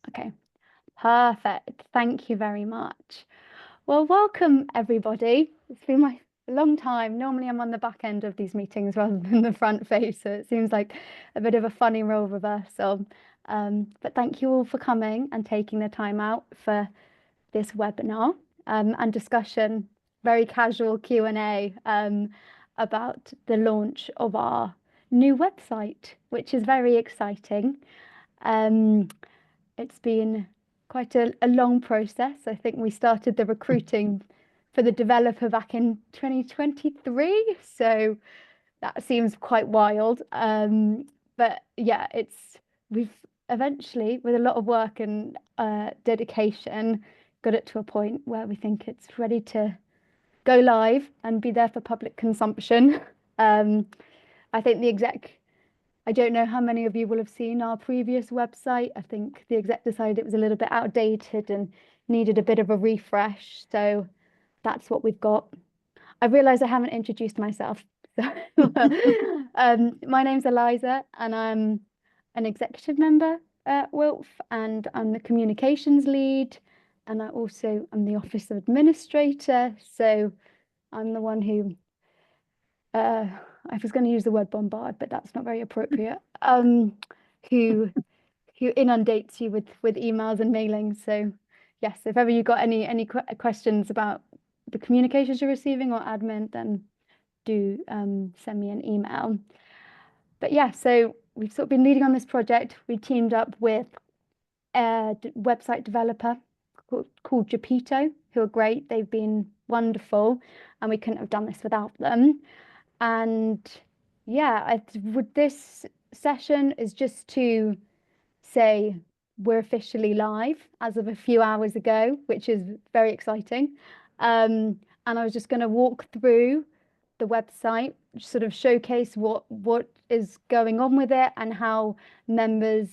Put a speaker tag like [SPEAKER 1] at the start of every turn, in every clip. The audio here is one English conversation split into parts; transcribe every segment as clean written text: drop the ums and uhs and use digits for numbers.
[SPEAKER 1] Okay, perfect. Thank you very much. Well, welcome everybody. It's been a long time. Normally I'm on the back end of these meetings rather than the front face, so it seems like a bit of a funny role reversal. But thank you all for coming and taking the time out for this webinar and discussion, very casual Q&A about the launch of our new website, which is very exciting. It's been quite a long process. I think we started the recruiting for the developer back in 2023, so that seems quite wild. But yeah, we've eventually, with a lot of work and dedication, got it to a point where we think it's ready to go live and be there for public consumption. I think I don't know how many of you will have seen our previous website. I think the exec decided it was a little bit outdated and needed a bit of a refresh. So that's what we've got. I realize I haven't introduced myself. So, my name's Eliza and I'm an executive member at WILPF and I'm the communications lead. And I also am the office administrator. So I'm the one who I was going to use the word bombard, but that's not very appropriate. Who inundates you with emails and mailings. So yes, if ever you got any questions about the communications you're receiving or admin, then do send me an email. But yeah, so we've sort of been leading on this project. We teamed up with a website developer called Japito, who are great. They've been wonderful, and we couldn't have done this without them. And yeah, with this session is just to say we're officially live as of a few hours ago, which is very exciting. And I was just going to walk through the website, sort of showcase what is going on with it and how members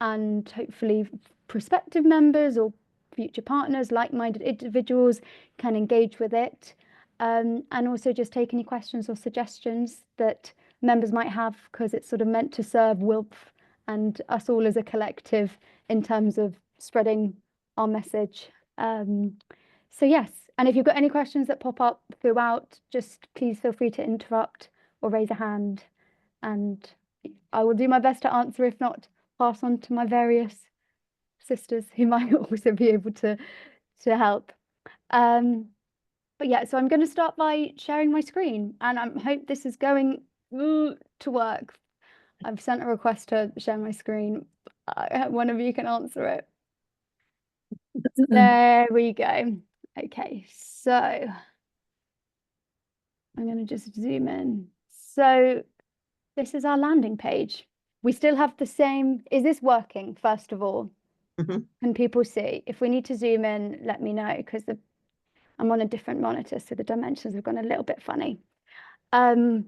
[SPEAKER 1] and hopefully prospective members or future partners, like-minded individuals can engage with it. And also just take any questions or suggestions that members might have, because it's sort of meant to serve WILPF and us all as a collective in terms of spreading our message. So yes, and if you've got any questions that pop up throughout, just please feel free to interrupt or raise a hand, and I will do my best to answer. If not, pass on to my various sisters who might also be able to help. But yeah, so I'm going to start by sharing my screen, and I hope this is going to work. I've sent a request to share my screen. One of you can answer it. There we go. Okay, so I'm going to just zoom in. So this is our landing page. We still have the same. Is this working, first of all? Can people see? If we need to zoom in, let me know, because I'm on a different monitor, so the dimensions have gone a little bit funny. We're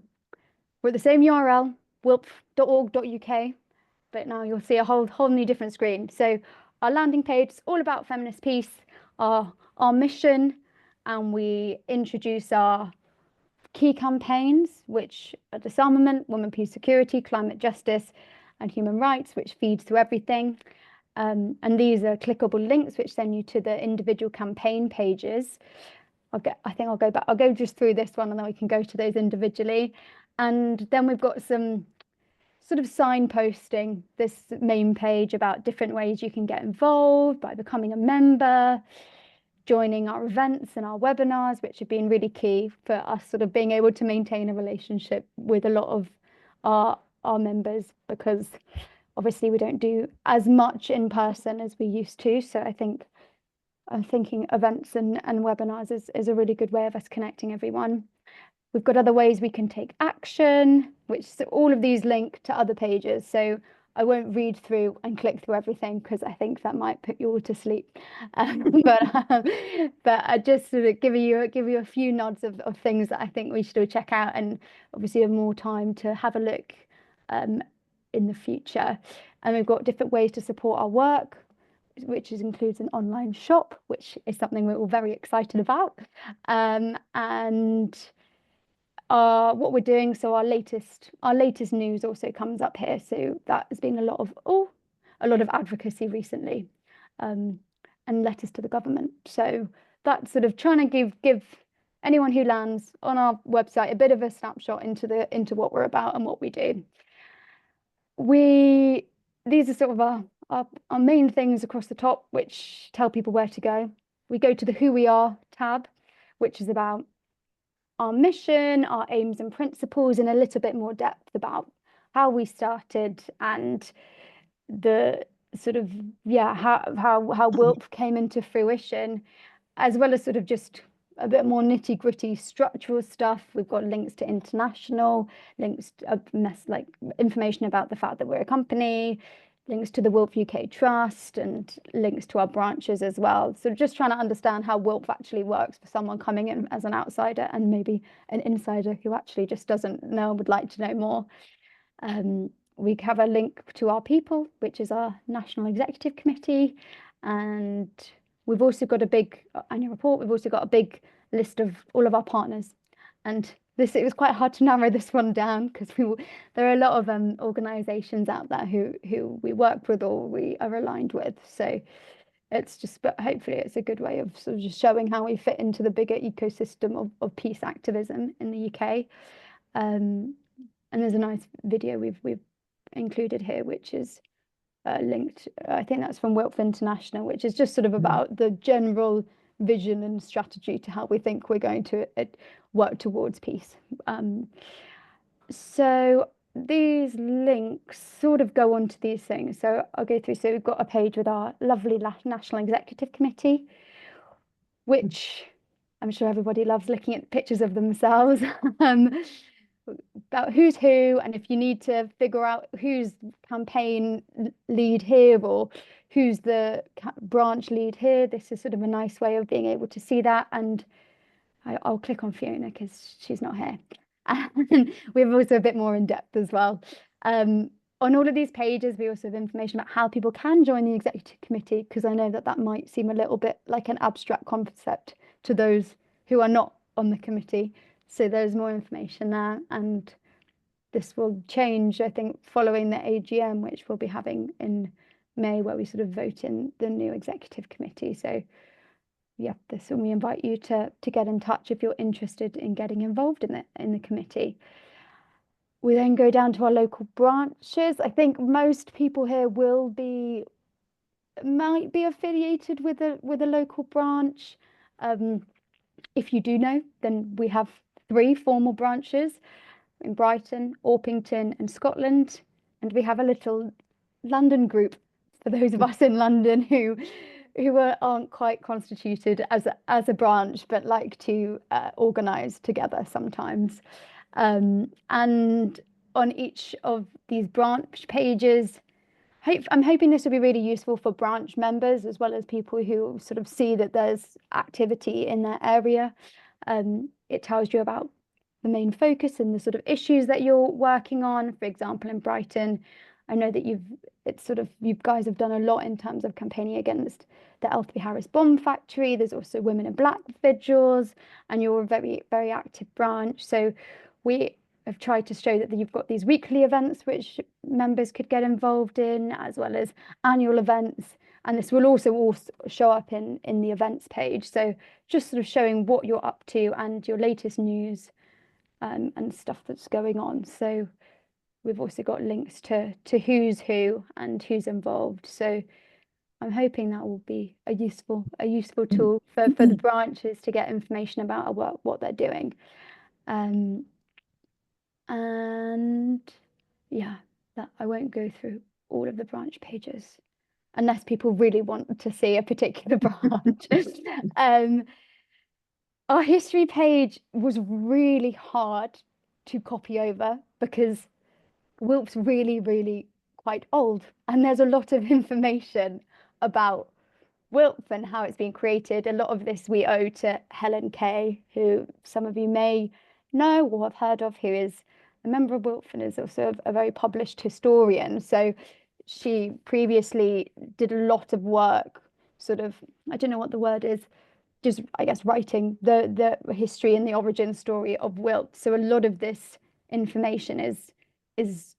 [SPEAKER 1] at the same URL, wilpf.org.uk, but now you'll see a whole new different screen. So our landing page is all about feminist peace, our mission, and we introduce our key campaigns, which are disarmament, women, peace, security, climate justice, and human rights, which feeds through everything. And these are clickable links, which send you to the individual campaign pages. I think I'll go back. I'll go just through this one, and then we can go to those individually. And then we've got some sort of signposting this main page about different ways you can get involved by becoming a member, joining our events and our webinars, which have been really key for us sort of being able to maintain a relationship with a lot of our members, because obviously we don't do as much in person as we used to. So I'm thinking events and webinars is a really good way of us connecting everyone. We've got other ways we can take action, which all of these link to other pages. So I won't read through and click through everything, because I think that might put you all to sleep. But I just sort of give you a few nods of things that I think we should all check out, and obviously have more time to have a look in the future. And we've got different ways to support our work, which includes an online shop, which is something we're all very excited about. And what we're doing, so our latest news also comes up here. So that has been a lot of a lot of advocacy recently, and letters to the government. So that's sort of trying to give anyone who lands on our website a bit of a snapshot into what we're about and what we do. These are sort of our main things across the top, which tell people where to go. We go to the Who We Are tab, which is about our mission, our aims and principles, and a little bit more depth about how we started and the sort of how WILPF came into fruition, as well as sort of just a bit more nitty-gritty structural stuff. We've got links to international, links to like information about the fact that we're a company, links to the WILPF UK Trust, and links to our branches as well. So just trying to understand how WILPF actually works for someone coming in as an outsider and maybe an insider who actually just doesn't know and would like to know more. We have a link to our people, which is our National Executive Committee, and we've also got a big annual report. We've also got a big list of all of our partners, and it was quite hard to narrow this one down because there are a lot of organisations out there who we work with or we are aligned with. So but hopefully it's a good way of sort of just showing how we fit into the bigger ecosystem of peace activism in the UK. And there's a nice video we've included here, which is linked. I think that's from WILPF International, which is just sort of about the general vision and strategy to how we think we're going to work towards peace. So these links sort of go on to these things. So I'll go through. So we've got a page with our lovely National Executive Committee, which I'm sure everybody loves looking at pictures of themselves. About who's who, and if you need to figure out who's campaign lead here or who's the branch lead here, this is sort of a nice way of being able to see that. And I'll click on Fiona because she's not here. And we have also a bit more in depth as well. On all of these pages, we also have information about how people can join the executive committee, because I know that might seem a little bit like an abstract concept to those who are not on the committee. So there's more information there, and this will change, I think, following the AGM, which we'll be having in May, where we sort of vote in the new executive committee. So yeah, this one we invite you to get in touch if you're interested in getting involved in the committee. We then go down to our local branches. I think most people here might be affiliated with a local branch. If you do know, then we have 3 formal branches in Brighton, Orpington and Scotland, and we have a little London group for those of us in London who aren't quite constituted as a branch but like to organise together sometimes. And on each of these branch pages, I'm hoping this will be really useful for branch members as well as people who sort of see that there's activity in their area. It tells you about the main focus and the sort of issues that you're working on. For example, in Brighton, I know that you guys have done a lot in terms of campaigning against the Elthby Harris bomb factory. There's also Women in Black vigils, and you're a very, very active branch. So we have tried to show that you've got these weekly events which members could get involved in, as well as annual events. And this will also show up in the events page. So just sort of showing what you're up to and your latest news and stuff that's going on. So we've also got links to who's who and who's involved. So I'm hoping that will be a useful tool for the branches to get information about what they're doing. And yeah, that I won't go through all of the branch pages unless people really want to see a particular branch. Our history page was really hard to copy over because WILPF's really, really quite old, and there's a lot of information about WILPF and how it's been created. A lot of this we owe to Helen Kay, who some of you may know or have heard of, who is a member of WILPF and is also a very published historian. So she previously did a lot of work, sort of, I don't know what the word is, just I guess writing the history and the origin story of WILPF. So a lot of this information is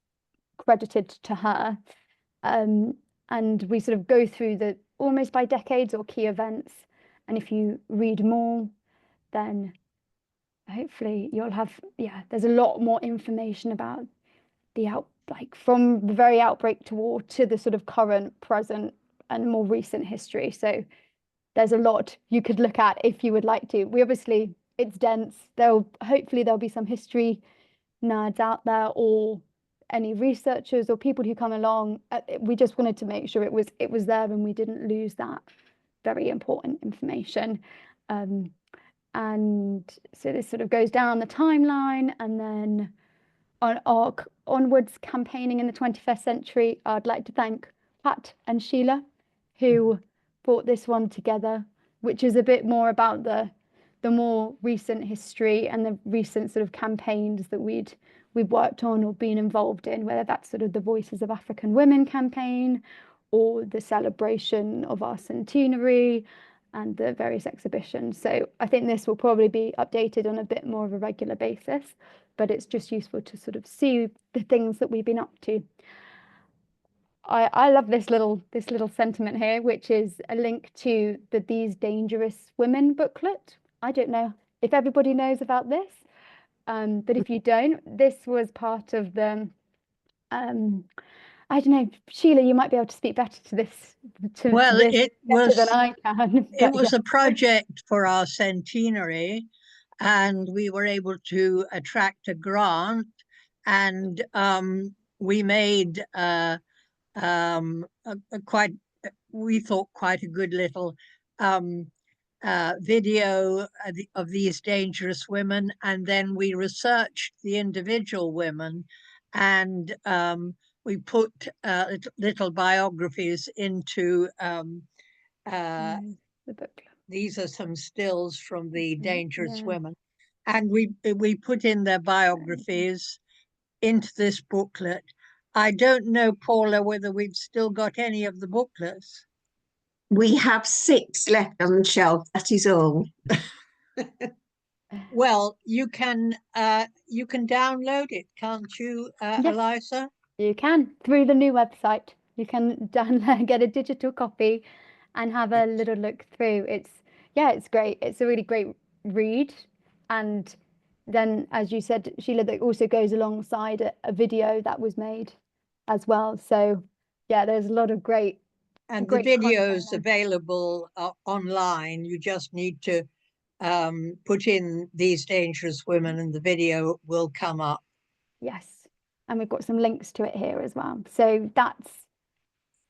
[SPEAKER 1] credited to her. And we sort of go through the almost by decades or key events. And if you read more, then hopefully you'll have, yeah, there's a lot more information about like from the very outbreak to war to the sort of current, present, and more recent history. So there's a lot you could look at if you would like to. We obviously, it's dense. Hopefully there'll be some history nerds out there or any researchers or people who come along. We just wanted to make sure it was there and we didn't lose that very important information. And so this sort of goes down the timeline, and then on our onwards campaigning in the 21st century, I'd like to thank Pat and Sheila, who brought this one together, which is a bit more about the more recent history and the recent sort of campaigns that we've worked on or been involved in, whether that's sort of the Voices of African Women campaign or the celebration of our centenary and the various exhibitions. So I think this will probably be updated on a bit more of a regular basis, but it's just useful to sort of see the things that we've been up to. I love this little sentiment here, which is a link to the These Dangerous Women booklet. I don't know if everybody knows about this, but if you don't, this was part of the I don't know, Sheila, you might be able to speak better to this
[SPEAKER 2] Well, it
[SPEAKER 1] better than
[SPEAKER 2] was
[SPEAKER 1] I can.
[SPEAKER 2] it
[SPEAKER 1] But
[SPEAKER 2] was
[SPEAKER 1] yeah.
[SPEAKER 2] a project for our centenary, and we were able to attract a grant, and we made a quite, we thought, quite a good little um, video of these dangerous women, and then we researched the individual women, and we put little biographies into
[SPEAKER 1] The booklet.
[SPEAKER 2] these are some stills from the dangerous
[SPEAKER 1] Yeah.
[SPEAKER 2] women, and we put in their biographies into this booklet. I don't know, Paula, whether we've still got any of the booklets.
[SPEAKER 3] We have 6 left on the shelf, that is all.
[SPEAKER 2] Well, you can download it, can't you,
[SPEAKER 1] Yes,
[SPEAKER 2] Eliza?
[SPEAKER 1] you can through the new website. You can download, get a digital copy and have a little look through. It's great. It's a really great read. And then, as you said, Sheila, that also goes alongside a video that was made as well. So yeah, there's a lot of great
[SPEAKER 2] And the video
[SPEAKER 1] content
[SPEAKER 2] is
[SPEAKER 1] there.
[SPEAKER 2] available online. You just need to put in These Dangerous Women and the video will come up.
[SPEAKER 1] Yes. And we've got some links to it here as well. So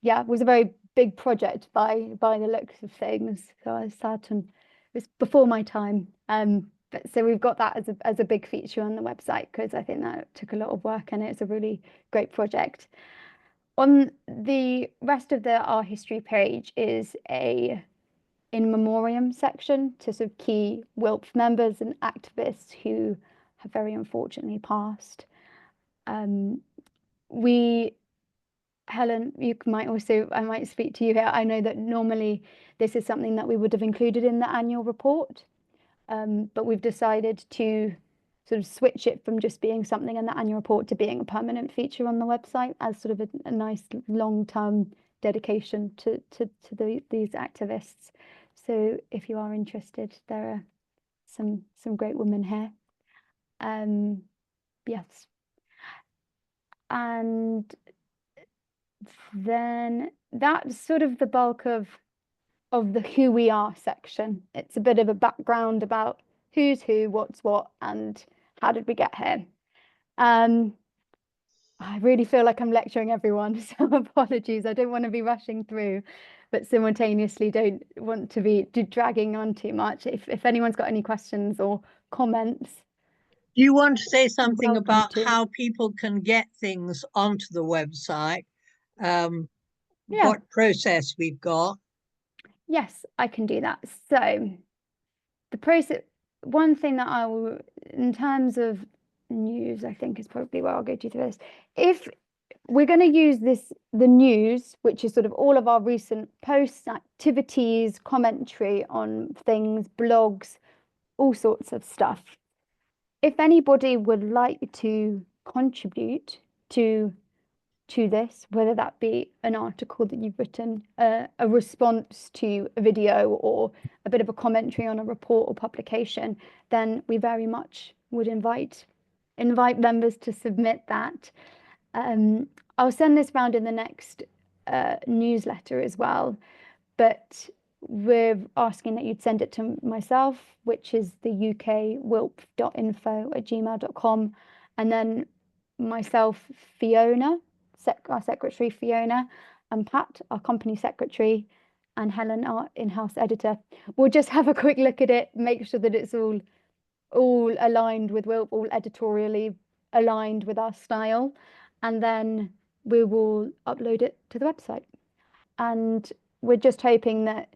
[SPEAKER 1] it was a very big project by the looks of things. So I sat and it was before my time. But so we've got that as a big feature on the website because I think that took a lot of work and it's a really great project. On the rest of our history page is a in memoriam section to sort of key WILPF members and activists who have very unfortunately passed. Helen, I might speak to you here. I know that normally this is something that we would have included in the annual report, but we've decided to sort of switch it from just being something in the annual report to being a permanent feature on the website as sort of a nice long-term dedication to these activists. So if you are interested, there are some great women here. Yes. And then that's sort of the bulk of the who we are section. It's a bit of a background about who's who, what's what, and how did we get here. I really feel like I'm lecturing everyone, so apologies. I don't want to be rushing through, but simultaneously don't want to be dragging on too much. If anyone's got any questions or comments,
[SPEAKER 2] Do you want to say
[SPEAKER 1] you're
[SPEAKER 2] something
[SPEAKER 1] welcome
[SPEAKER 2] about
[SPEAKER 1] to.
[SPEAKER 2] how people can get things onto the website?
[SPEAKER 1] Yeah,
[SPEAKER 2] What process we've got?
[SPEAKER 1] yes, I can do that. So the process, one thing that I will, in terms of news, I think is probably where I'll go to this. If we're going to use the news, which is sort of all of our recent posts, activities, commentary on things, blogs, all sorts of stuff. If anybody would like to contribute to to this, whether that be an article that you've written, a response to a video, or a bit of a commentary on a report or publication, then we very much would invite members to submit that. I'll send this round in the next newsletter as well, but we're asking that you'd send it to myself, which is the ukwilp.info@gmail.com, and then myself, Fiona, our secretary Fiona, and Pat, our company secretary, and Helen, our in-house editor. We'll just have a quick look at it, make sure that it's all aligned with WILP, all editorially aligned with our style, and then we will upload it to the website. And we're just hoping that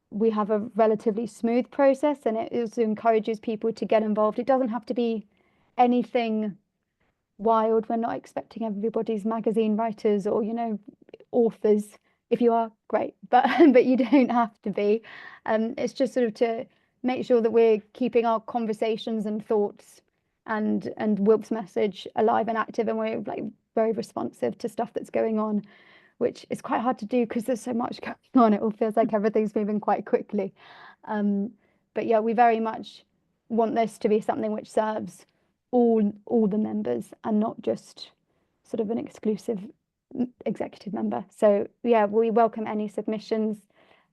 [SPEAKER 1] we have a relatively smooth process, and it also encourages people to get involved. It doesn't have to be anything wild. We're not expecting everybody's magazine writers or, you know, authors. If you are, great, but you don't have to be. It's just sort of to make sure that we're keeping our conversations and thoughts and WILP's message alive and active, and we're like very responsive to stuff that's going on, which is quite hard to do because there's so much going on. It all feels like everything's moving quite quickly. But yeah, we very much want this to be something which serves all the members and not just sort of an exclusive executive member. So yeah, we welcome any submissions.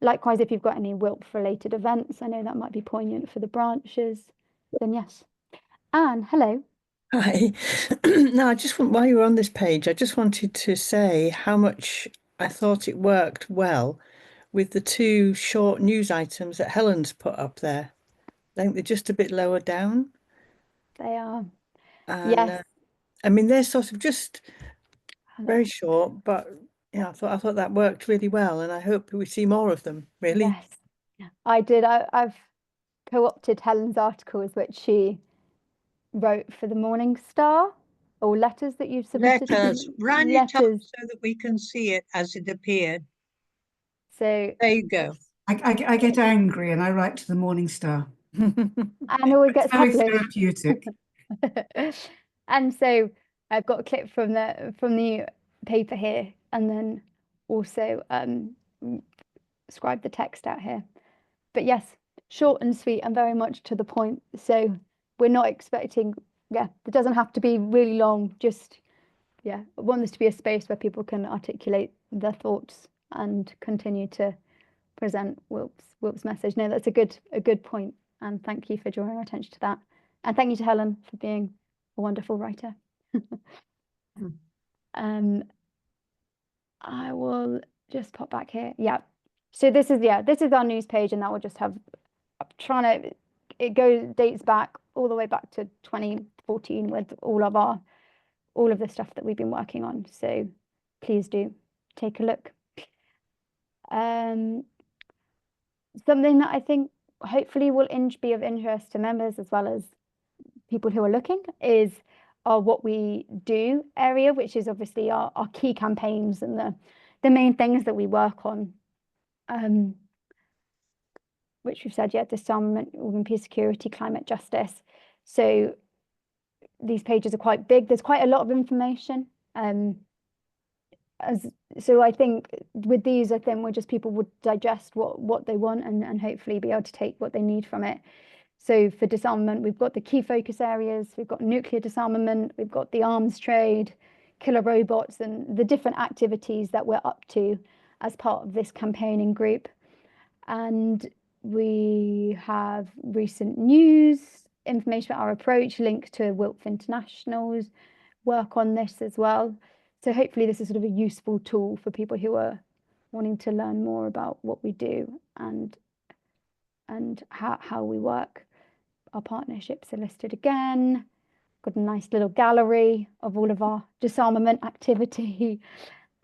[SPEAKER 1] Likewise, if you've got any WILP related events, I know that might be poignant for the branches, then yes. Anne, hello.
[SPEAKER 4] Hi. Now, while you were on this page, I just wanted to say how much I thought it worked well with the two short news items that Helen's put up there. I think they're just a bit lower down.
[SPEAKER 1] They are.
[SPEAKER 4] And
[SPEAKER 1] Yes.
[SPEAKER 4] I mean, they're sort of just very short, but yeah, I thought that worked really well, and I hope we see more of them, really.
[SPEAKER 1] Yes, I did. I've co-opted Helen's articles, which she wrote for the Morning Star, or letters that you've submitted.
[SPEAKER 2] Letters. Run it up
[SPEAKER 1] Letters.
[SPEAKER 2] so that we can see it as it appeared.
[SPEAKER 1] So
[SPEAKER 2] There you go.
[SPEAKER 5] I get angry and I write to the Morning Star.
[SPEAKER 1] and always gets
[SPEAKER 5] Very
[SPEAKER 1] published.
[SPEAKER 5] therapeutic.
[SPEAKER 1] And so I've got a clip from the paper here, and then also scribe the text out here. But yes, short and sweet and very much to the point. So we're not expecting, it doesn't have to be really long. Just, I want this to be a space where people can articulate their thoughts and continue to present WILP's message. No, that's a good point, and thank you for drawing our attention to that. And thank you to Helen for being a wonderful writer. I will just pop back here. Yeah. So this is our news page, and that will just have, dates back all the way back to 2014 with all of the stuff that we've been working on. So please do take a look. Something that I think hopefully will be of interest to members as well as people who are looking is our What We Do area, which is obviously our key campaigns and the main things that we work on, which we've said, disarmament, women, peace, security, climate justice. So these pages are quite big. There's quite a lot of information. So I think with these, people would digest what they want and hopefully be able to take what they need from it. So for disarmament, we've got the key focus areas, we've got nuclear disarmament, we've got the arms trade, killer robots, and the different activities that we're up to as part of this campaigning group. And we have recent news, information about our approach, linked to WILPF International's work on this as well. So hopefully this is sort of a useful tool for people who are wanting to learn more about what we do and how we work. Our partnerships are listed again. Got a nice little gallery of all of our disarmament activity,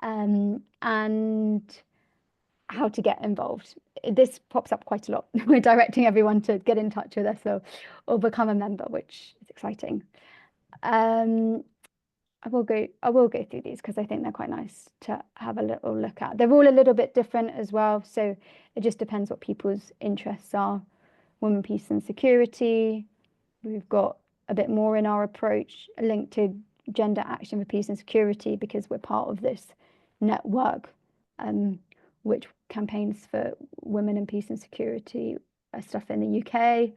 [SPEAKER 1] and how to get involved. This pops up quite a lot. We're directing everyone to get in touch with us or become a member, which is exciting. I will go through these because I think they're quite nice to have a little look at. They're all a little bit different as well, so it just depends what people's interests are. Women, peace and security. We've got a bit more in our approach linked to Gender Action for Peace and Security, because we're part of this network, which campaigns for women and peace and security stuff in the UK.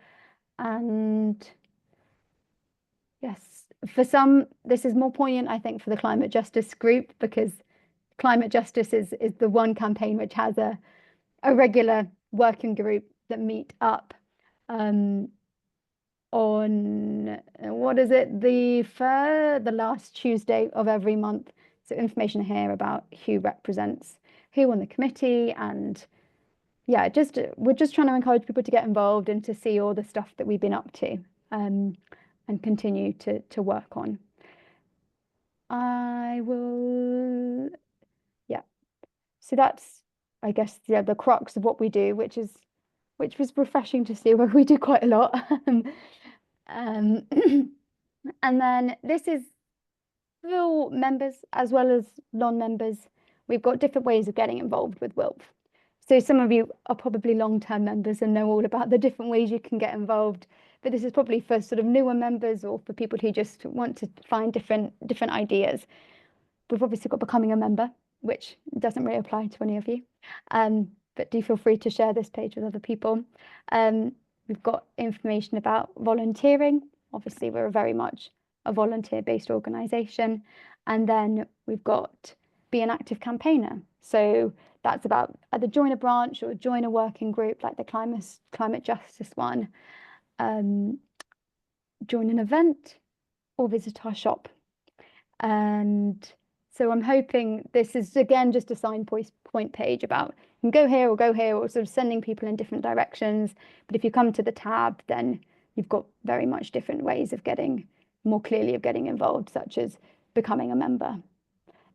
[SPEAKER 1] And yes, for some, this is more poignant, I think, for the climate justice group, because climate justice is the one campaign which has a regular working group that meet up on, what is it, the last Tuesday of every month. So information here about who represents who on the committee, and yeah, we're just trying to encourage people to get involved and to see all the stuff that we've been up to, and continue to work on. I will, yeah. So that's, I guess, yeah, the crux of what we do, which was refreshing to see, where we do quite a lot. And then this is for members as well as non-members. We've got different ways of getting involved with WILPF. So some of you are probably long-term members and know all about the different ways you can get involved. But this is probably for sort of newer members, or for people who just want to find different ideas. We've obviously got becoming a member, which doesn't really apply to any of you. But do feel free to share this page with other people. We've got information about volunteering. Obviously, we're very much a volunteer-based organisation. And then we've got be an active campaigner. So that's about either join a branch or join a working group like the climate justice one, join an event, or visit our shop. And so I'm hoping this is, again, just a signpoint page about you can go here or go here, or sort of sending people in different directions. But if you come to the tab, then you've got very much different ways of getting involved, such as becoming a member,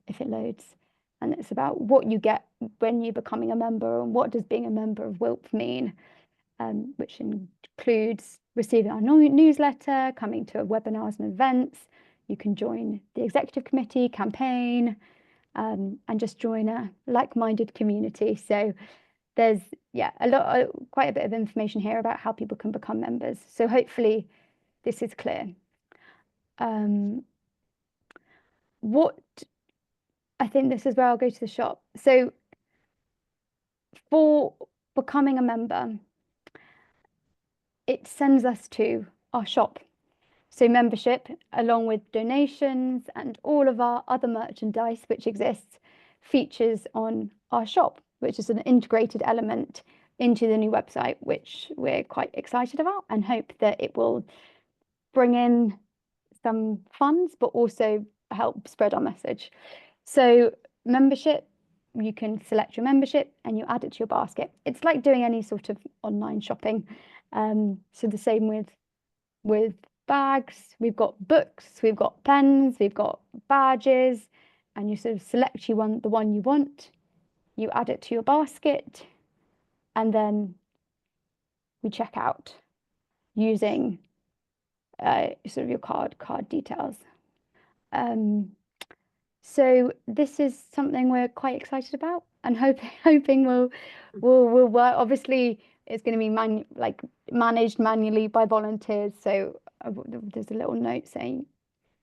[SPEAKER 1] if it loads. And it's about what you get when you're becoming a member, and what does being a member of WILPF mean, which includes receiving our newsletter, coming to webinars and events. You can join the executive committee, campaign, and just join a like-minded community. So there's, yeah, quite a bit of information here about how people can become members. So hopefully this is clear. What I think this is where I'll go to the shop. So for becoming a member, it sends us to our shop. So membership, along with donations and all of our other merchandise which exists, features on our shop, which is an integrated element into the new website, which we're quite excited about and hope that it will bring in some funds, but also help spread our message. So membership, you can select your membership and you add it to your basket. It's like doing any sort of online shopping. So the same with bags. We've got books, we've got pens, we've got badges, and you sort of select the one you want, you add it to your basket, and then we check out using sort of your card details. So this is something we're quite excited about, and hoping will work. Obviously, it's going to be managed manually by volunteers. So there's a little note saying,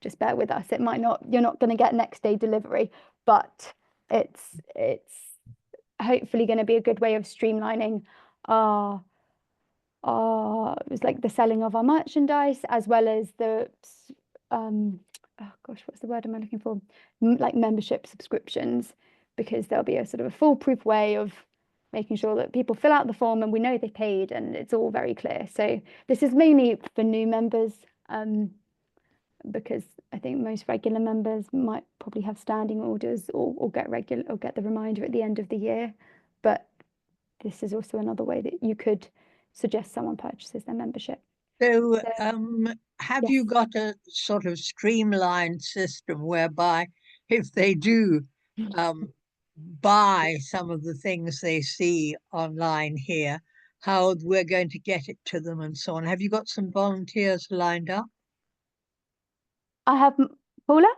[SPEAKER 1] just bear with us. It might not, you're not going to get next day delivery, but it's hopefully going to be a good way of streamlining it was like the selling of our merchandise, as well as the oh gosh, what's the word am I looking for? Like membership subscriptions, because there'll be a sort of a foolproof way of making sure that people fill out the form and we know they paid, and it's all very clear. So this is mainly for new members, because I think most regular members might probably have standing orders or get the reminder at the end of the year. But this is also another way that you could suggest someone purchases their membership.
[SPEAKER 2] So, have
[SPEAKER 1] yes.
[SPEAKER 2] you got a sort of streamlined system whereby if they do buy some of the things they see online here, how we're going to get it to them and so on? Have you got some volunteers lined up?
[SPEAKER 1] I have Paula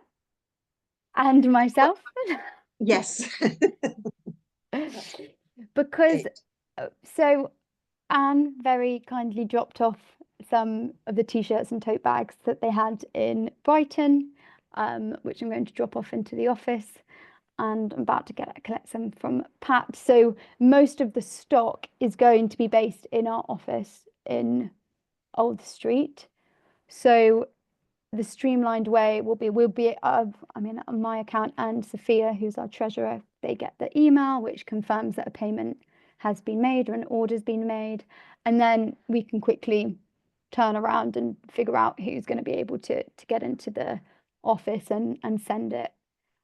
[SPEAKER 1] and myself.
[SPEAKER 3] Yes.
[SPEAKER 1] Because so Anne very kindly dropped off some of the t-shirts and tote bags that they had in Brighton, which I'm going to drop off into the office, and I'm about to collect some from Pat. So most of the stock is going to be based in our office in Old Street. So the streamlined way will be I mean, on my account, and Sophia, who's our treasurer, they get the email which confirms that a payment has been made or an order's been made, and then we can quickly turn around and figure out who's going to be able to get into the office and send it,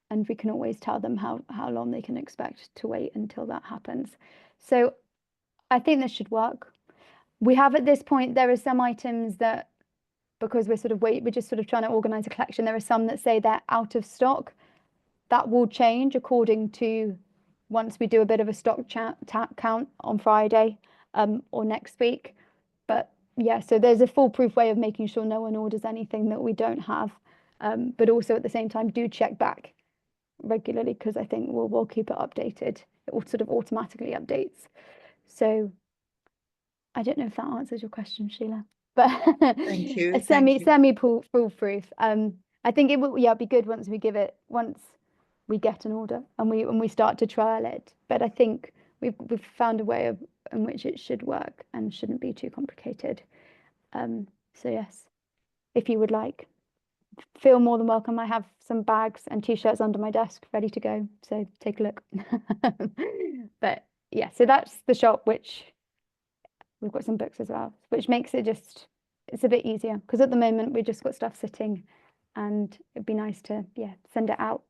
[SPEAKER 1] and we can always tell them how long they can expect to wait until that happens. So I think this should work. We have at this point, there are some items that, because we're just sort of trying to organize a collection, there are some that say they're out of stock. That will change according to once we do a bit of a stock count on Friday or next week. But yeah, so there's a foolproof way of making sure no one orders anything that we don't have, but also at the same time do check back regularly, because I think we'll keep it updated. It will sort of automatically updates. So I don't know if that answers your question, Sheila, but
[SPEAKER 2] Thank you.
[SPEAKER 1] a semi foolproof. I think it will, yeah, be good once we we get an order and we start to trial it. But I think we've found a way in which it should work and shouldn't be too complicated. So yes, if you would like, feel more than welcome. I have some bags and t-shirts under my desk ready to go, so take a look. But yeah, so that's the shop, which we've got some books as well, which makes it it's a bit easier, because at the moment we've just got stuff sitting and it'd be nice to send it out.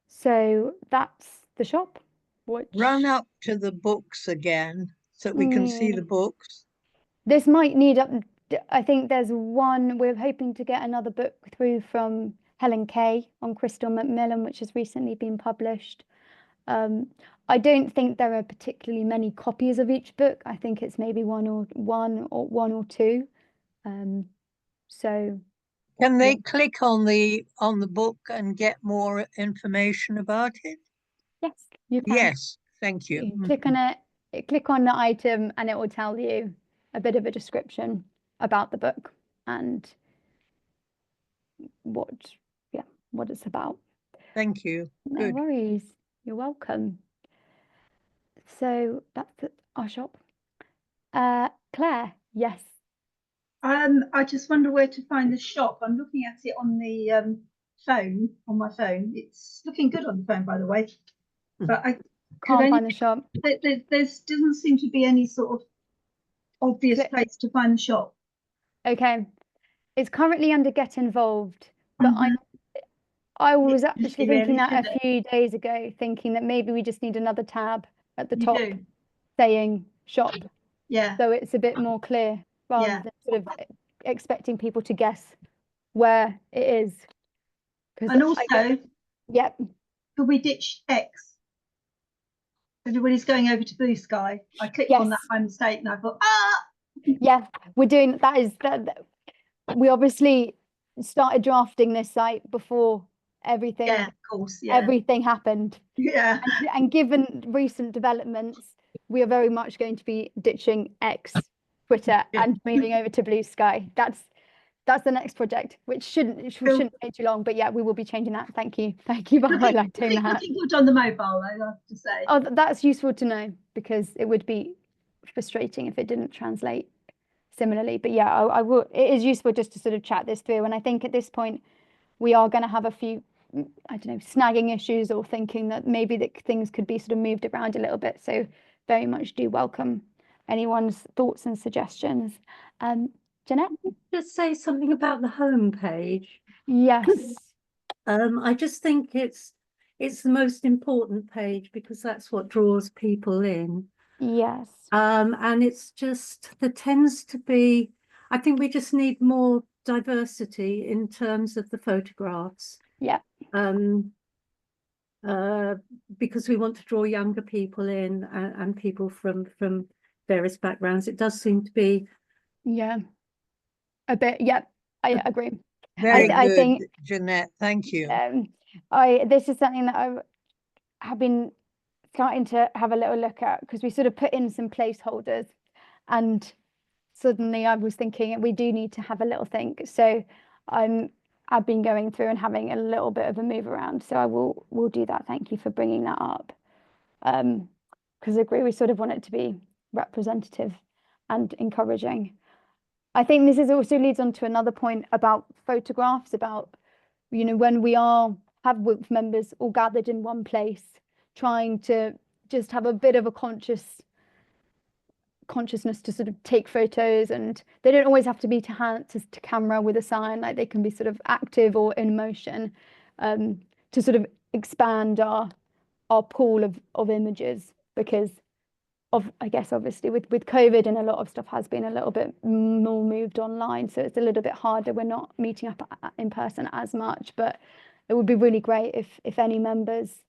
[SPEAKER 1] So that's the shop.
[SPEAKER 2] Run up to the books again so that we can see the books.
[SPEAKER 1] This might need up. I think there's one, we're hoping to get another book through from Helen Kay on Crystal Macmillan, which has recently been published. I don't think there are particularly many copies of each book. I think it's maybe one or two. So
[SPEAKER 2] can they click on the book and get more information about it?
[SPEAKER 1] Yes, you can.
[SPEAKER 2] Yes, thank you.
[SPEAKER 1] You click on it, click on the item, and it will tell you a bit of a description about the book and what it's about.
[SPEAKER 2] Thank you.
[SPEAKER 1] No
[SPEAKER 2] Good.
[SPEAKER 1] worries. You're welcome. So that's our shop. Claire, yes.
[SPEAKER 6] I just wonder where to find the shop. I'm looking at it on the phone, on my phone. It's looking good on the phone, by the way. But I
[SPEAKER 1] Can't find the shop.
[SPEAKER 6] There doesn't seem to be any sort of obvious place to find the shop.
[SPEAKER 1] Okay. It's currently under Get Involved, but I was actually thinking that a few days ago, thinking that maybe we just need another tab at the top saying shop.
[SPEAKER 6] Yeah.
[SPEAKER 1] So it's a bit more clear, rather than sort of expecting people to guess where it is.
[SPEAKER 6] And also, could we ditch X? Everybody's going over to Blue Sky. I clicked on that by mistake and I thought,
[SPEAKER 1] Yeah, we're doing that. We obviously started drafting this site before everything.
[SPEAKER 6] Yeah, of course. Yeah.
[SPEAKER 1] Everything happened.
[SPEAKER 6] Yeah.
[SPEAKER 1] And given recent developments, we are very much going to be ditching X, Twitter, and moving over to Blue Sky. That's the next project, which shouldn't take too long. But yeah, we will be changing that. Thank you for highlighting that.
[SPEAKER 6] Nothing good on the mobile, I have to say.
[SPEAKER 1] Oh, that's useful to know, because it would be frustrating if it didn't translate similarly. But yeah, I will. It is useful just to sort of chat this through. And I think at this point, we are going to have a few, I don't know, snagging issues, or thinking that maybe that things could be sort of moved around a little bit. So very much do welcome anyone's thoughts and suggestions. Jeanette?
[SPEAKER 7] Just say something about the home page.
[SPEAKER 1] Yes.
[SPEAKER 7] I just think it's the most important page, because that's what draws people in.
[SPEAKER 1] Yes.
[SPEAKER 7] And it's just, there tends to be, I think we just need more diversity in terms of the photographs.
[SPEAKER 1] Yeah.
[SPEAKER 7] Because we want to draw younger people in, and people from various backgrounds. It does seem to be
[SPEAKER 1] a bit. Yeah, I agree.
[SPEAKER 2] Very good,
[SPEAKER 1] I think,
[SPEAKER 2] Jeanette. Thank you.
[SPEAKER 1] This is something that I have been starting to have a little look at, because we sort of put in some placeholders, and suddenly I was thinking we do need to have a little think. So I'm I've been going through and having a little bit of a move around. So I will do that. Thank you for bringing that up. Because I agree, we sort of want it to be representative and encouraging. I think this is also leads on to another point about photographs, about, you know, when we have WILPF members all gathered in one place, trying to just have a bit of a consciousness to sort of take photos, and they don't always have to be to camera with a sign, like they can be sort of active or in motion, to sort of expand our pool of images, because of, I guess, obviously with COVID, and a lot of stuff has been a little bit more moved online, so it's a little bit harder. We're not meeting up in person as much, but it would be really great if any members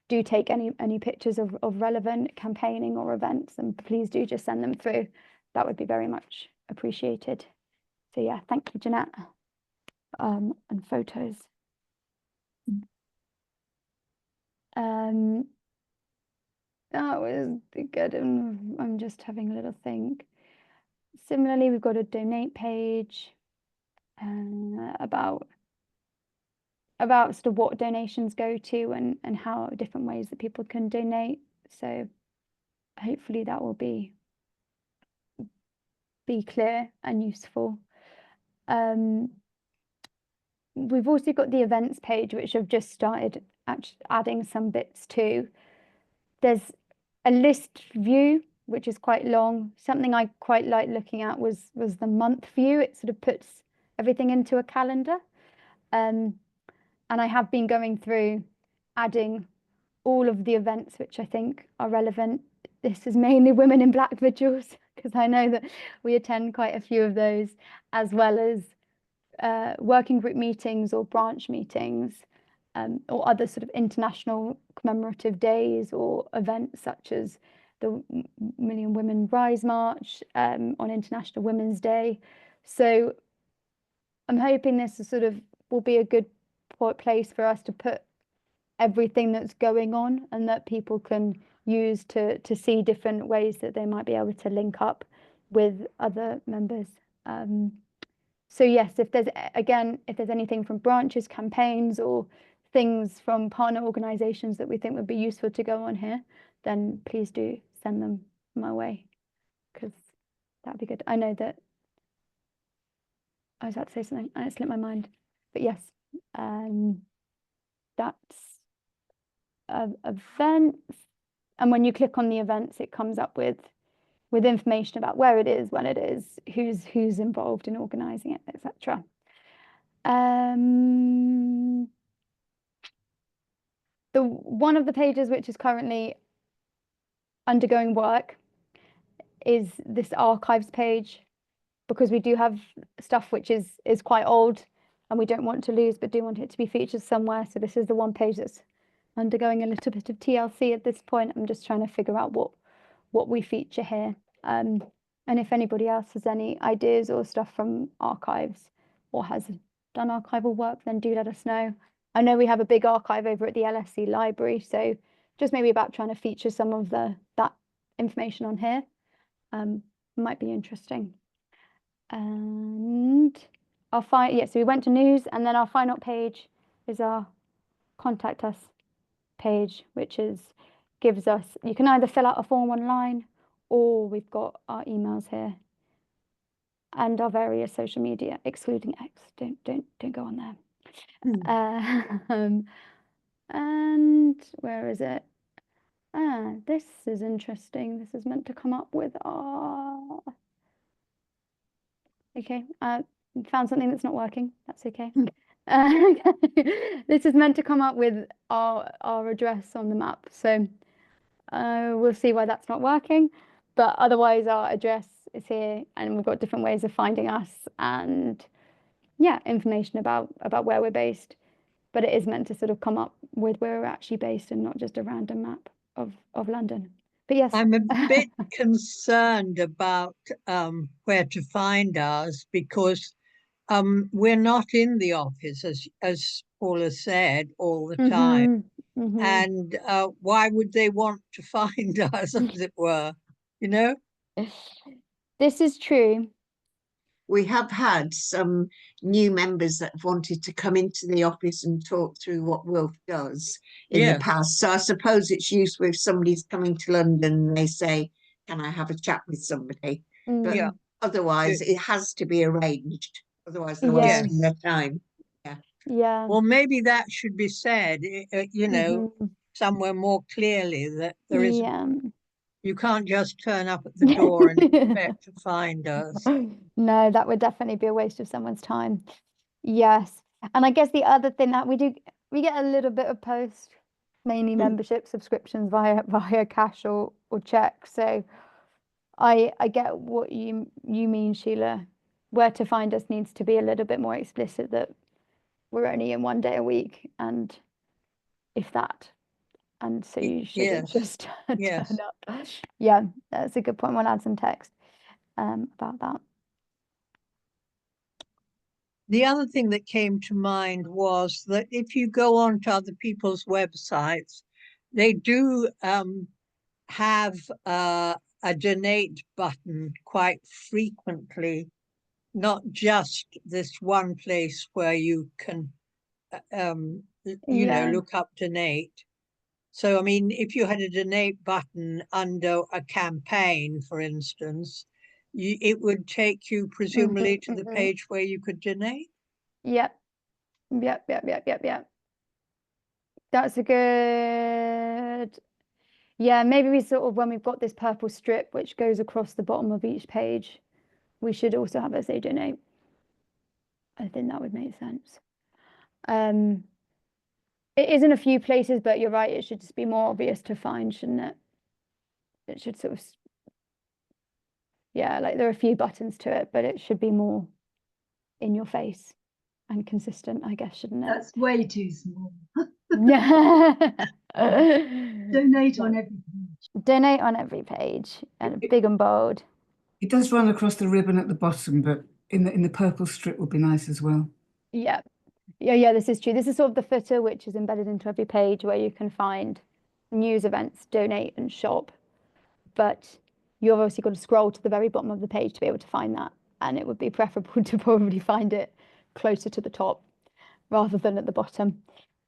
[SPEAKER 1] do take any pictures of relevant campaigning or events, and please do just send them through. That would be very much appreciated. So yeah, thank you, Jeanette. And photos. That was good. I'm just having a little think. Similarly, we've got a donate page about sort of what donations go to, and how different ways that people can donate. So hopefully that will be clear and useful. We've also got the events page, which I've just started adding some bits to. There's a list view, which is quite long. Something I quite like looking at was the month view. It sort of puts everything into a calendar. And I have been going through adding all of the events which I think are relevant. This is mainly Women in Black Vigils, because I know that we attend quite a few of those, as well as working group meetings or branch meetings, or other sort of international commemorative days or events, such as the Million Women Rise March on International Women's Day. So I'm hoping this is will be a good place for us to put everything that's going on, and that people can use to see different ways that they might be able to link up with other members. So yes, if there's anything from branches, campaigns, or things from partner organisations that we think would be useful to go on here, then please do send them my way, because that'd be good. I know that I was about to say something and it slipped my mind, but yes, that's events. And when you click on the events, it comes up with information about where it is, when it is, who's involved in organising it, etc. The one of the pages which is currently undergoing work is this archives page, because we do have stuff which is quite old and we don't want to lose, but do want it to be featured somewhere. So this is the one page that's undergoing a little bit of TLC at this point. I'm just trying to figure out what we feature here. And if anybody else has any ideas or stuff from archives, or has done archival work, then do let us know. I know we have a big archive over at the LSE library, so just maybe about trying to feature some of that information on here might be interesting. And so we went to news, and then our final page is our contact us page, which gives us, you can either fill out a form online, or we've got our emails here, and our various social media, excluding X. Don't go on there. And where is it? This is interesting. This is meant to come up with our. Okay, found something that's not working. That's okay. This is meant to come up with our address on the map. So we'll see why that's not working. But otherwise, our address is here, and we've got different ways of finding us, and yeah, information about where we're based. But it is meant to sort of come up with where we're actually based, and not just a random map of London. But yes,
[SPEAKER 2] I'm a bit concerned about where to find ours, because we're not in the office, as Paula said, all the time. And why would they want to find us, as it were? You know?
[SPEAKER 1] This is true.
[SPEAKER 3] we have had some new members that have wanted to come into the office and talk through what WILF does in the
[SPEAKER 2] Yes.
[SPEAKER 3] past. So I suppose it's useful if somebody's coming to London and they say, can I have a chat with somebody? But
[SPEAKER 2] Yeah.
[SPEAKER 3] otherwise, it has to be arranged. Otherwise, they'll
[SPEAKER 1] Yes.
[SPEAKER 3] waste their time.
[SPEAKER 1] Yeah.
[SPEAKER 2] Well, maybe that should be said, you know,
[SPEAKER 1] Mhm.
[SPEAKER 2] somewhere more clearly that there is,
[SPEAKER 1] Yeah.
[SPEAKER 2] you can't just turn up at the door and expect to find us.
[SPEAKER 1] No, that would definitely be a waste of someone's time. Yes. And I guess the other thing that we do, we get a little bit of post, mainly membership subscriptions via cash or check. So I get what you mean, Sheila. Where to find us needs to be a little bit more explicit that we're only in 1 day a week, and if that. And so you shouldn't
[SPEAKER 2] Yes.
[SPEAKER 1] just
[SPEAKER 2] Yes.
[SPEAKER 1] turn up. Yeah, that's a good point. We'll add some text about that.
[SPEAKER 2] The other thing that came to mind was that if you go on to other people's websites, they do have a donate button quite frequently, not just this one place where you can, you know,
[SPEAKER 1] Yeah.
[SPEAKER 2] look up donate. So, I mean, if you had a donate button under a campaign, for instance, it would take you presumably to the page where you could donate.
[SPEAKER 1] Yep. Yep. That's a good. Yeah, maybe we sort of, when we've got this purple strip which goes across the bottom of each page, we should also have it say donate. I think that would make sense. It is in a few places, but you're right, it should just be more obvious to find, shouldn't it? It should sort of, yeah, like there are a few buttons to it, but it should be more in your face and consistent, I guess, shouldn't it?
[SPEAKER 6] That's way too small.
[SPEAKER 1] Yeah.
[SPEAKER 6] Donate on every page.
[SPEAKER 1] Donate on every page and big and bold.
[SPEAKER 5] It does run across the ribbon at the bottom, but in the purple strip would be nice as well.
[SPEAKER 1] Yeah. Yeah, this is true. This is sort of the footer which is embedded into every page where you can find news, events, donate and shop. But you've obviously got to scroll to the very bottom of the page to be able to find that. And it would be preferable to probably find it closer to the top rather than at the bottom.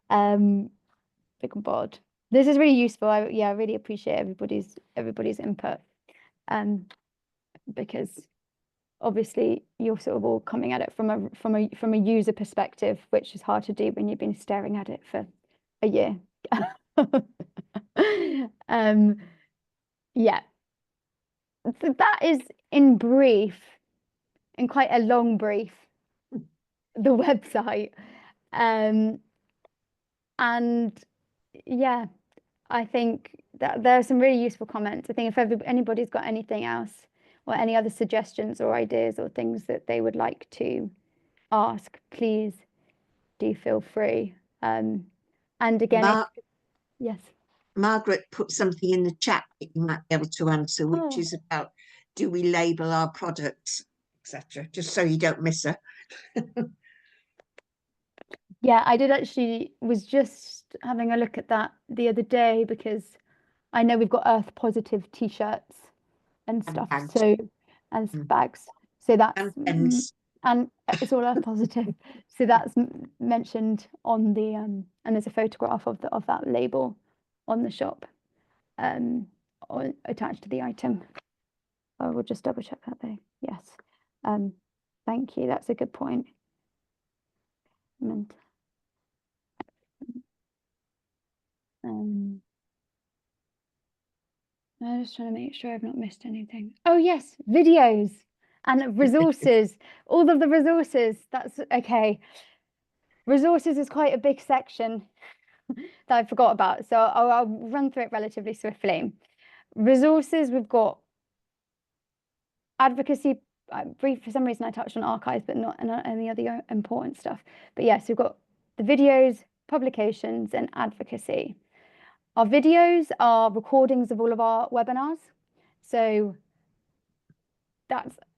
[SPEAKER 1] Big and bold. This is really useful. I really appreciate everybody's input. Because obviously you're sort of all coming at it from a user perspective, which is hard to do when you've been staring at it for a year. Yeah. So that is in brief, in quite a long brief, the website. And yeah, I think that there are some really useful comments. I think if anybody's got anything else or any other suggestions or ideas or things that they would like to ask, please do feel free. And again, yes.
[SPEAKER 3] Margaret put something in the chat that you might be able to answer, which is about, do we label our products, etc., just so you don't miss her.
[SPEAKER 1] Yeah, I was just having a look at that the other day because I know we've got Earth Positive t-shirts and stuff,
[SPEAKER 3] bags.
[SPEAKER 1] and bags. So that's and it's all Earth Positive. So that's mentioned on the and there's a photograph of that label on the shop, or attached to the item. I will just double check that though. Yes. Thank you. That's a good point. I'm just trying to make sure I've not missed anything. Oh yes, videos and resources. All of the resources. That's okay. Resources is quite a big section that I forgot about, so I'll run through it relatively swiftly. Resources, we've got advocacy. Brief, for some reason I touched on archives, but not any other important stuff. But yes, we've got the videos, publications, and advocacy. Our videos are recordings of all of our webinars. So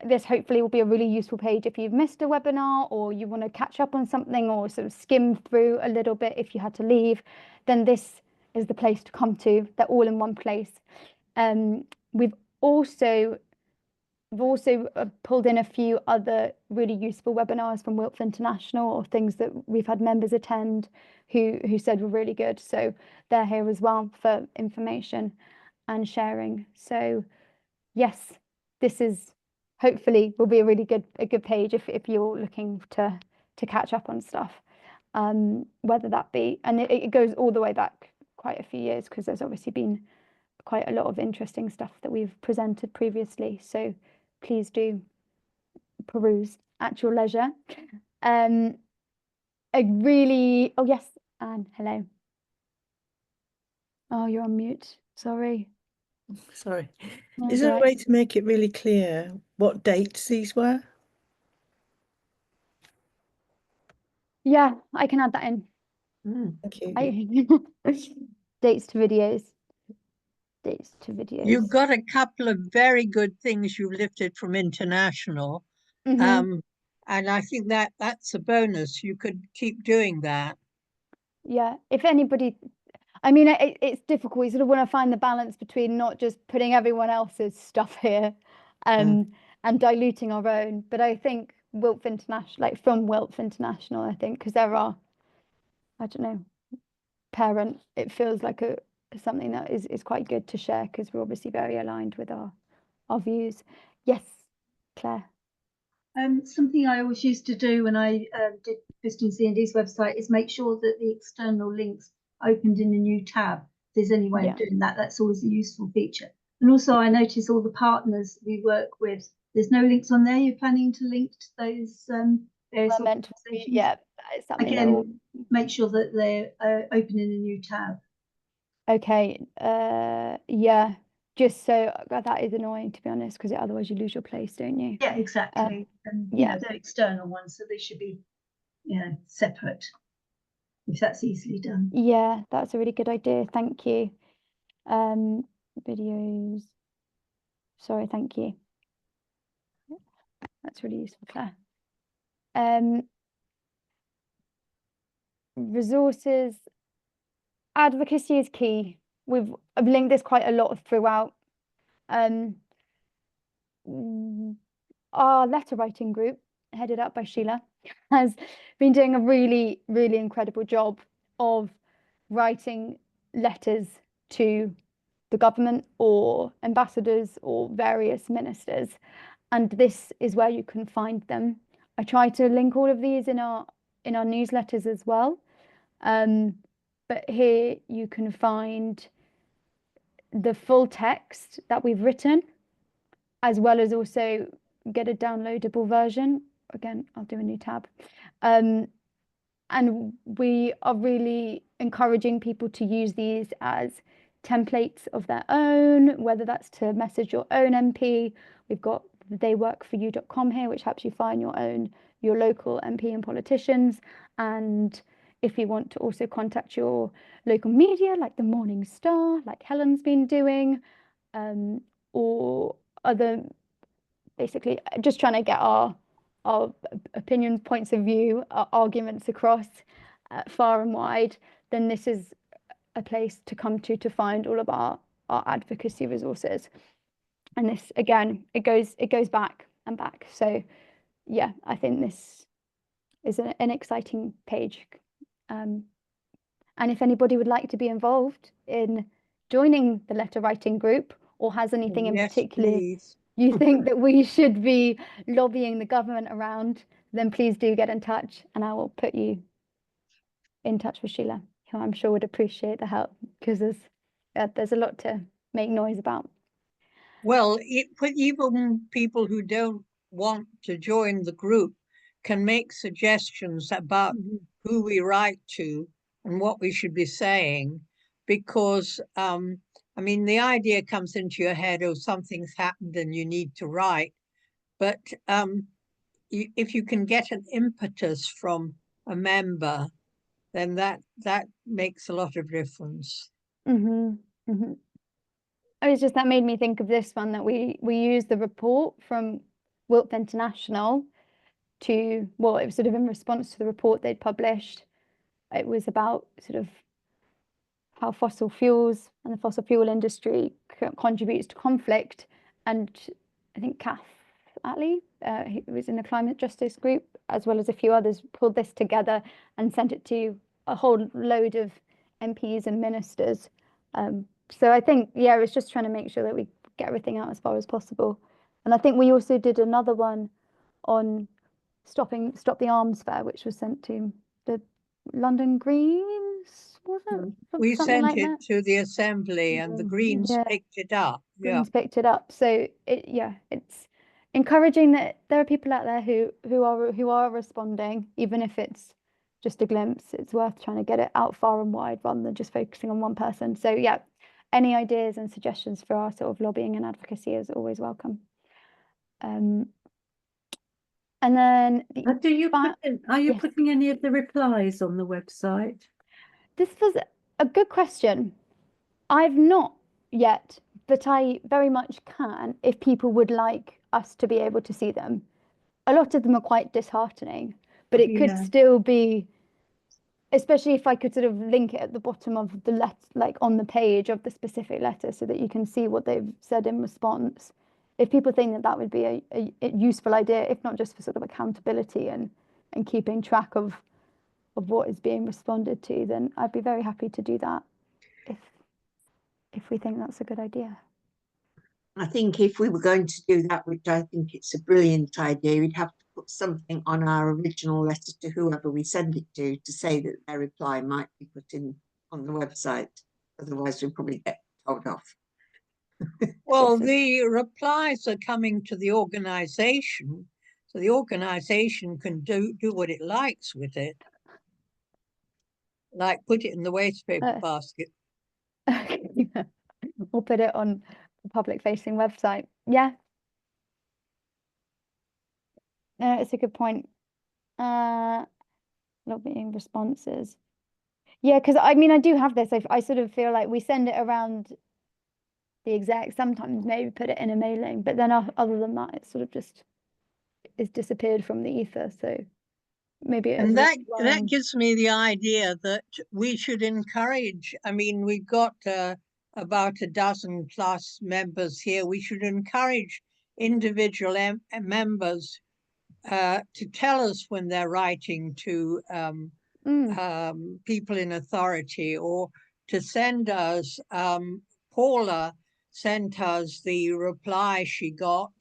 [SPEAKER 1] this hopefully will be a really useful page if you've missed a webinar or you want to catch up on something or sort of skim through a little bit if you had to leave, then this is the place to come to. They're all in one place. We've also We've also pulled in a few other really useful webinars from WILPF International, or things that we've had members attend who said were really good. So they're here as well for information and sharing. So yes, this is hopefully will be a really good page if you're looking to catch up on stuff. Whether that be, and it goes all the way back quite a few years, because there's obviously been quite a lot of interesting stuff that we've presented previously. So please do peruse at your leisure. Oh yes, Anne, hello. Oh, you're on mute. Sorry.
[SPEAKER 4] Sorry.
[SPEAKER 1] No,
[SPEAKER 4] Is
[SPEAKER 1] it's
[SPEAKER 4] there
[SPEAKER 1] all
[SPEAKER 4] a
[SPEAKER 1] right.
[SPEAKER 4] way to make it really clear what dates these were?
[SPEAKER 1] Yeah, I can add that in.
[SPEAKER 4] Thank you.
[SPEAKER 1] Dates to videos. Dates to videos.
[SPEAKER 2] You've got a couple of very good things you've lifted from international.
[SPEAKER 1] Mhm.
[SPEAKER 2] And I think that's a bonus. You could keep doing that.
[SPEAKER 1] Yeah, if anybody, I mean, it's difficult. You sort of want to find the balance between not just putting everyone else's stuff here, and diluting our own. But I think WILPF International, like from WILPF International, I think, because there are, I don't know, parent, it feels like something that is quite good to share, because we're obviously very aligned with our views. Yes, Claire.
[SPEAKER 6] Something I always used to do when I did visiting C&D's website is make sure that the external links opened in a new tab. If there's any way of doing that, that's always a useful feature. And also I notice all the partners we work with, there's no links on there. You're planning to link to those various organisations?
[SPEAKER 1] Yeah, it's something that will...
[SPEAKER 6] Again, make sure that they're open in a new tab.
[SPEAKER 1] Okay, yeah, just so that is annoying, to be honest, because otherwise you lose your place, don't you?
[SPEAKER 6] Yeah, exactly. And you know, they're external ones, so they should be, you know, separate, if that's easily done.
[SPEAKER 1] Yeah, that's a really good idea. Thank you. Videos. Sorry, thank you. That's really useful, Claire. Resources. Advocacy is key. I've linked this quite a lot throughout. Our letter writing group, headed up by Sheila, has been doing a really, really incredible job of writing letters to the government or ambassadors or various ministers. And this is where you can find them. I try to link all of these in our newsletters as well. But here you can find the full text that we've written, as well as also get a downloadable version. Again, I'll do a new tab. And we are really encouraging people to use these as templates of their own, whether that's to message your own MP. We've got theyworkforyou.com here, which helps you find your local MP and politicians. And if you want to also contact your local media, like the Morning Star, like Helen's been doing, or other, basically just trying to get our opinions, points of view, our arguments across far and wide, then this is a place to come to find all of our advocacy resources. And this, again, it goes back and back. So yeah, I think this is an exciting page. And if anybody would like to be involved in joining the letter writing group, or has anything in particular
[SPEAKER 2] Please.
[SPEAKER 1] you think that we should be lobbying the government around, then please do get in touch, and I will put you in touch with Sheila, who I'm sure would appreciate the help, because there's a lot to make noise about.
[SPEAKER 2] Well, even people who don't want to join the group can make suggestions about who we write to and what we should be saying, because I mean, the idea comes into your head, oh, something's happened and you need to write. But if you can get an impetus from a member, then that makes a lot of difference.
[SPEAKER 1] It's just that made me think of this one, that we used the report from WILPF International to, well, it was sort of in response to the report they'd published. It was about sort of how fossil fuels and the fossil fuel industry contributes to conflict, and I think Kath Attlee, who was in the climate justice group, as well as a few others, pulled this together and sent it to a whole load of MPs and ministers. So I think, yeah, it's just trying to make sure that we get everything out as far as possible. And I think we also did another one on Stop the Arms Fair, which was sent to the London Greens, was it?
[SPEAKER 2] We
[SPEAKER 1] Something
[SPEAKER 2] sent
[SPEAKER 1] like
[SPEAKER 2] it
[SPEAKER 1] that.
[SPEAKER 2] to the Assembly and the Greens
[SPEAKER 1] Yeah.
[SPEAKER 2] picked it up. Yeah.
[SPEAKER 1] Greens picked it up. So it's encouraging that there are people out there who are responding, even if it's just a glimpse. It's worth trying to get it out far and wide rather than just focusing on one person. So yeah, any ideas and suggestions for our sort of lobbying and advocacy is always welcome. And then
[SPEAKER 7] are you
[SPEAKER 1] yes.
[SPEAKER 7] putting any of the replies on the website?
[SPEAKER 1] This was a good question. I've not yet, but I very much can if people would like us to be able to see them. A lot of them are quite disheartening, but it could still be, especially if I could sort of link it at the bottom of the letter, like on the page of the specific letter, so that you can see what they've said in response. If people think that that would be a useful idea, if not just for sort of accountability and keeping track of what is being responded to, then I'd be very happy to do that if we think that's a good idea.
[SPEAKER 3] I think if we were going to do that, which I think it's a brilliant idea, we'd have to put something on our original letter to whoever we send it to say that their reply might be put in on the website. Otherwise, we'll probably get told off.
[SPEAKER 2] Well, the replies are coming to the organisation, so the organisation can do what it likes with it. Like put it in the waste paper basket.
[SPEAKER 1] Or put it on the public-facing website. Yeah. No, it's a good point. Lobbying responses. Yeah, because I mean, I do have this. I sort of feel like we send it around the exec, sometimes maybe put it in a mailing, but then other than that, it sort of just is disappeared from the ether. So maybe it is.
[SPEAKER 2] And that gives me the idea that we should encourage. I mean, we've got about a dozen plus members here. We should encourage individual members to tell us when they're writing to people in authority, or to send us. Paula sent us the reply she got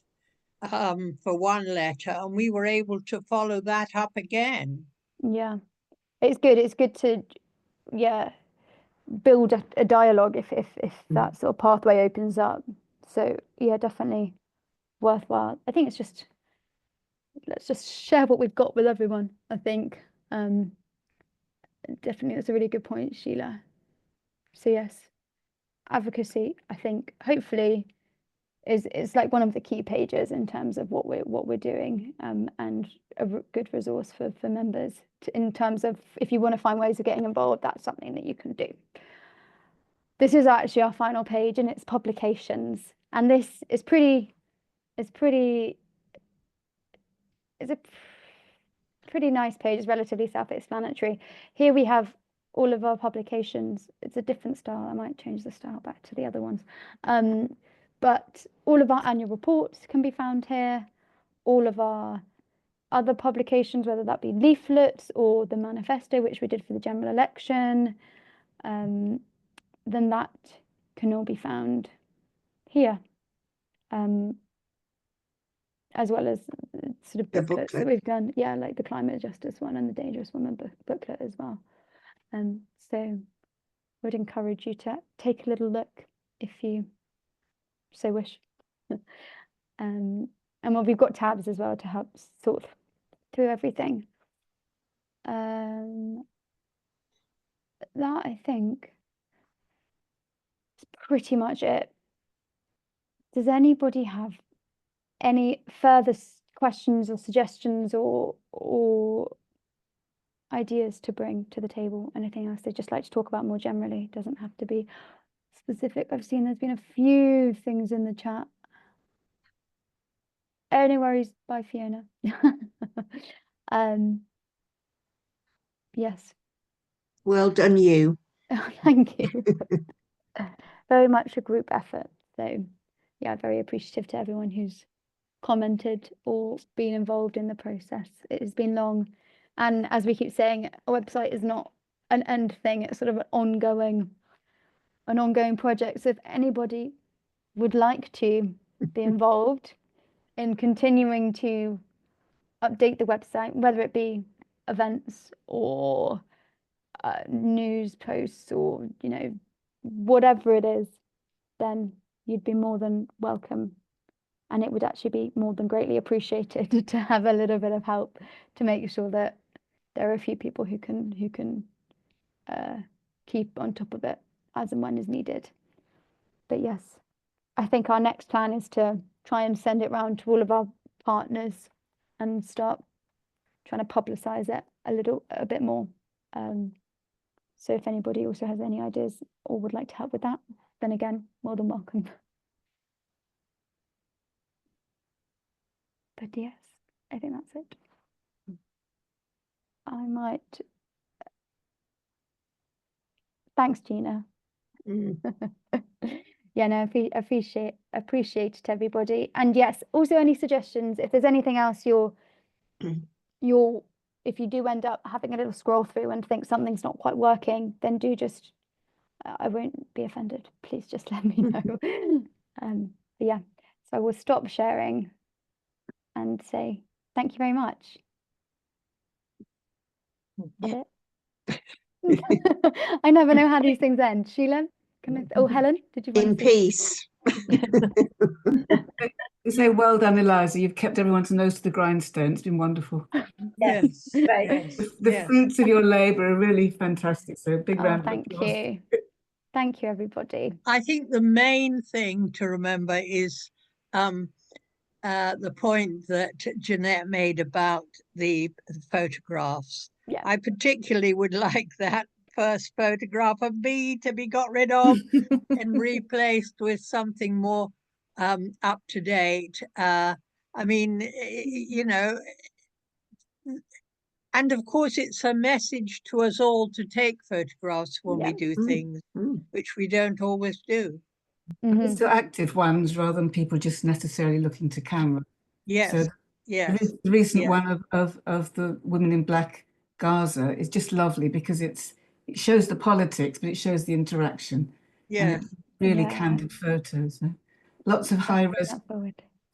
[SPEAKER 2] for one letter, and we were able to follow that up again.
[SPEAKER 1] Yeah, it's good. It's good to, build a dialogue if that sort of pathway opens up. So yeah, definitely worthwhile. I think it's just, let's just share what we've got with everyone, I think. Definitely, that's a really good point, Sheila. So yes, advocacy, I think, hopefully is like one of the key pages in terms of what we're doing, and a good resource for members in terms of, if you want to find ways of getting involved, that's something that you can do. This is actually our final page, and it's publications, and this is it's a pretty nice page. It's relatively self-explanatory. Here we have all of our publications. It's a different style. I might change the style back to the other ones. But all of our annual reports can be found here. All of our other publications, whether that be leaflets or the manifesto, which we did for the general election, then that can all be found here. As well as sort of booklets that we've done, like the climate justice one and the dangerous woman booklet as well. So I would encourage you to take a little look if you so wish. And we've got tabs as well to help sort through everything. That, I think, is pretty much it. Does anybody have any further questions or suggestions or ideas to bring to the table? Anything else they'd just like to talk about more generally? It doesn't have to be specific. I've seen there's been a few things in the chat. Any worries? Bye, Fiona. Yes.
[SPEAKER 3] Well done, you.
[SPEAKER 1] Thank you. Very much a group effort. So yeah, very appreciative to everyone who's commented or been involved in the process. It has been long, and as we keep saying, a website is not an end thing, it's sort of an ongoing project. So if anybody would like to be involved in continuing to update the website, whether it be events or news posts or, you know, whatever it is, then you'd be more than welcome. And it would actually be more than greatly appreciated to have a little bit of help to make sure that there are a few people who can keep on top of it as and when is needed. But yes, I think our next plan is to try and send it round to all of our partners and start trying to publicize it a bit more. So if anybody also has any ideas or would like to help with that, then again, more than welcome. But yes, I think that's it. I might. Thanks, Gina. Yeah, no, appreciate it, everybody. And yes, also any suggestions, if there's anything else if you do end up having a little scroll through and think something's not quite working, then do just, I won't be offended. Please just let me know. But yeah, so I will stop sharing and say thank you very much.
[SPEAKER 3] Yeah.
[SPEAKER 1] I never know how these things end. Sheila, oh, Helen, did you want
[SPEAKER 3] In
[SPEAKER 1] to say?
[SPEAKER 3] peace.
[SPEAKER 5] We say well done, Eliza. You've kept everyone's nose to the grindstone. It's been wonderful.
[SPEAKER 2] Yes,
[SPEAKER 6] Right.
[SPEAKER 2] yes,
[SPEAKER 5] The
[SPEAKER 2] yes.
[SPEAKER 5] fruits of your labour are really fantastic. So big
[SPEAKER 1] Oh,
[SPEAKER 5] round of
[SPEAKER 1] thank
[SPEAKER 5] applause.
[SPEAKER 1] you. Thank you, everybody.
[SPEAKER 2] I think the main thing to remember is the point that Jeanette made about the photographs.
[SPEAKER 1] Yeah.
[SPEAKER 2] I particularly would like that first photograph of me to be got rid of and replaced with something more up to date. I mean, you know, and of course it's a message to us all to take photographs when we do things, which we don't always do.
[SPEAKER 5] So active ones rather than people just necessarily looking to camera.
[SPEAKER 2] Yes,
[SPEAKER 5] So
[SPEAKER 2] yes.
[SPEAKER 5] the recent one of the women in black Gaza is just lovely because it shows the politics, but it shows the interaction.
[SPEAKER 2] Yeah.
[SPEAKER 5] And it's really candid photos. Lots of high-res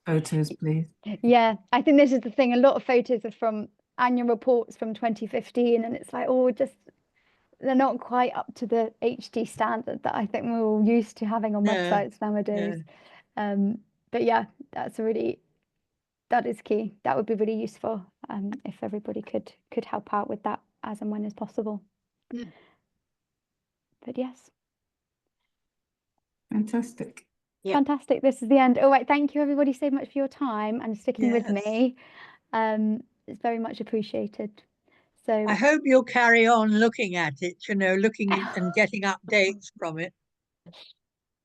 [SPEAKER 5] photos, please.
[SPEAKER 1] Yeah, I think this is the thing. A lot of photos are from annual reports from 2015, and it's like, oh, just they're not quite up to the HD standard that I think we're all used to having on websites nowadays. But yeah, that is key. That would be really useful if everybody could help out with that as and when is possible. But yes.
[SPEAKER 5] Fantastic.
[SPEAKER 3] Yep.
[SPEAKER 1] Fantastic. This is the end. All right. Thank you, everybody, so much for your time and sticking with me. It's very much appreciated. So
[SPEAKER 2] I hope you'll carry on looking at it, you know, looking and getting updates from it.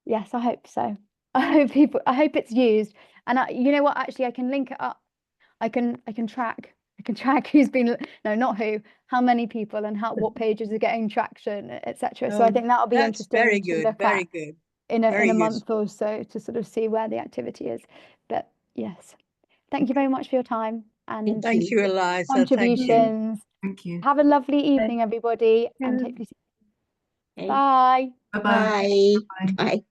[SPEAKER 1] Yes, I hope so. I hope it's used. And you know what, actually I can link it up. I can track who's been, no, not who, how many people and what pages are getting traction, etc. So I think that'll be interesting
[SPEAKER 2] very
[SPEAKER 1] to
[SPEAKER 2] good,
[SPEAKER 1] look
[SPEAKER 2] very
[SPEAKER 1] at
[SPEAKER 2] good.
[SPEAKER 1] in a month or so to sort of see where the activity is. But yes, thank you very much for your time and
[SPEAKER 2] Thank you, Eliza.
[SPEAKER 1] contributions.
[SPEAKER 5] Thank you.
[SPEAKER 1] Have a lovely evening, everybody, and hopefully see you.
[SPEAKER 3] Okay.
[SPEAKER 1] Bye.
[SPEAKER 5] Bye-bye.
[SPEAKER 3] Bye. Bye.